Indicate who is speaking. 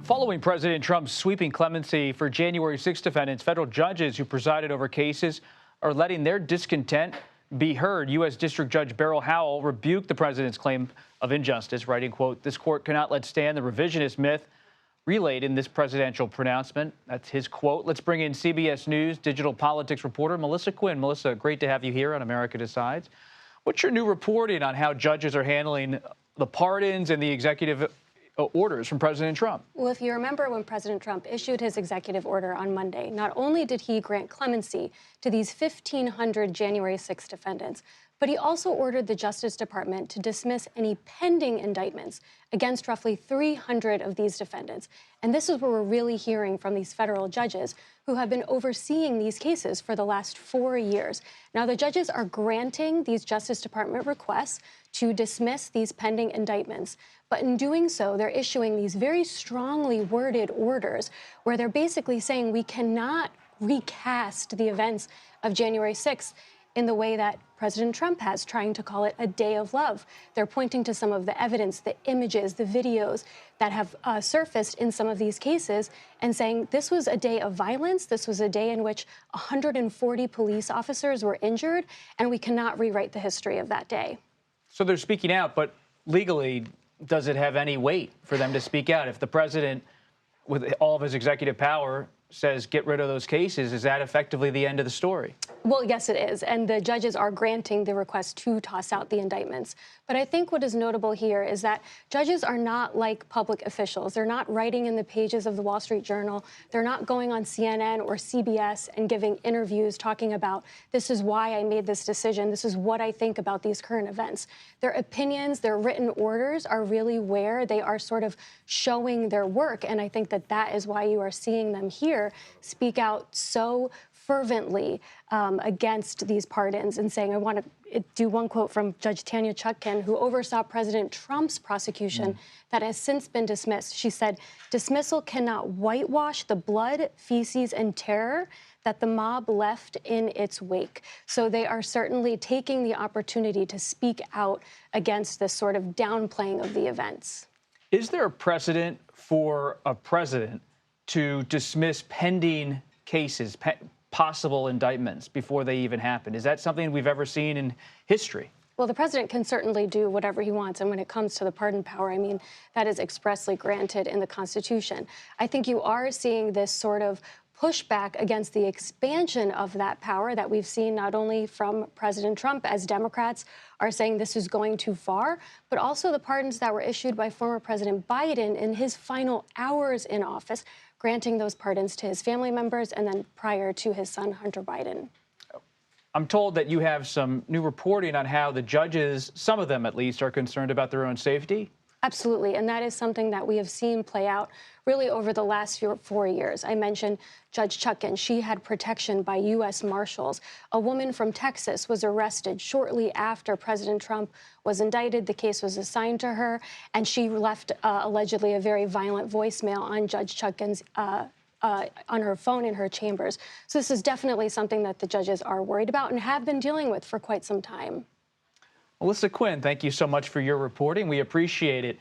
Speaker 1: Following President Trump's sweeping clemency for January 6 defendants, federal judges who presided over cases are letting their discontent be heard. U.S. District Judge Beryl Howell rebuked the president's claim of injustice, writing, quote, "This court cannot let stand the revisionist myth relayed in this presidential pronouncement." That's his quote. Let's bring in CBS News digital politics reporter Melissa Quinn. Melissa, great to have you here on America Decides. What's your new reporting on how judges are handling the pardons and the executive orders from President Trump?
Speaker 2: Well, if you remember when President Trump issued his executive order on Monday, not only did he grant clemency to these 1,500 January 6 defendants, but he also ordered the Justice Department to dismiss any pending indictments against roughly 300 of these defendants. And this is what we're really hearing from these federal judges who have been overseeing these cases for the last 4 years. Now, the judges are granting these Justice Department requests to dismiss these pending indictments. But in doing so, they're issuing these very strongly worded orders where they're basically saying we cannot recast the events of January 6th in the way that President Trump has, trying to call it a day of love. They're pointing to some of the evidence, the images, the videos that have surfaced in some of these cases and saying this was a day of violence. This was a day in which 140 police officers were injured, and we cannot rewrite the history of that day.
Speaker 1: So they're speaking out, but legally, does it have any weight for them to speak out? If the president, with all of his executive power, says get rid of those cases, is that effectively the end of the story?
Speaker 2: Well, yes, it is. And the judges are granting the request to toss out the indictments. But I think what is notable here is that judges are not like public officials. They're not writing in the pages of the Wall Street Journal. They're not going on CNN or CBS and giving interviews talking about this is why I made this decision. This is what I think about these current events. Their opinions, their written orders are really where they are sort of showing their work. And I think that that is why you are seeing them here speak out so fervently against these pardons and saying, I want to do one quote from Judge Tanya Chutkan, who oversaw President Trump's prosecution that has since been dismissed. She said, dismissal cannot whitewash the blood, feces, and terror that the mob left in its wake. So they are certainly taking the opportunity to speak out against this sort of downplaying of the events.
Speaker 1: Is there a precedent for a president to dismiss pending cases, possible indictments before they even happen? Is that something we've ever seen in history?
Speaker 2: Well, the president can certainly do whatever he wants. And when it comes to the pardon power, I mean, that is expressly granted in the Constitution. I think you are seeing this sort of pushback against the expansion of that power that we've seen not only from President Trump, as Democrats are saying this is going too far, but also the pardons that were issued by former President Biden in his final hours in office, granting those pardons to his family members and then prior to his son, Hunter Biden.
Speaker 1: I'm told that you have some new reporting on how the judges, some of them at least, are concerned about their own safety.
Speaker 2: Absolutely, and that is something that we have seen play out really over the last 4 years. I mentioned Judge Chutkan. She had protection by U.S. Marshals. A woman from Texas was arrested shortly after President Trump was indicted. The case was assigned to her, and she left allegedly a very violent voicemail on Judge Chutkan's on her phone in her chambers. So this is definitely something that the judges are worried about and have been dealing with for quite some time.
Speaker 1: Melissa Quinn, thank you so much for your reporting. We appreciate it.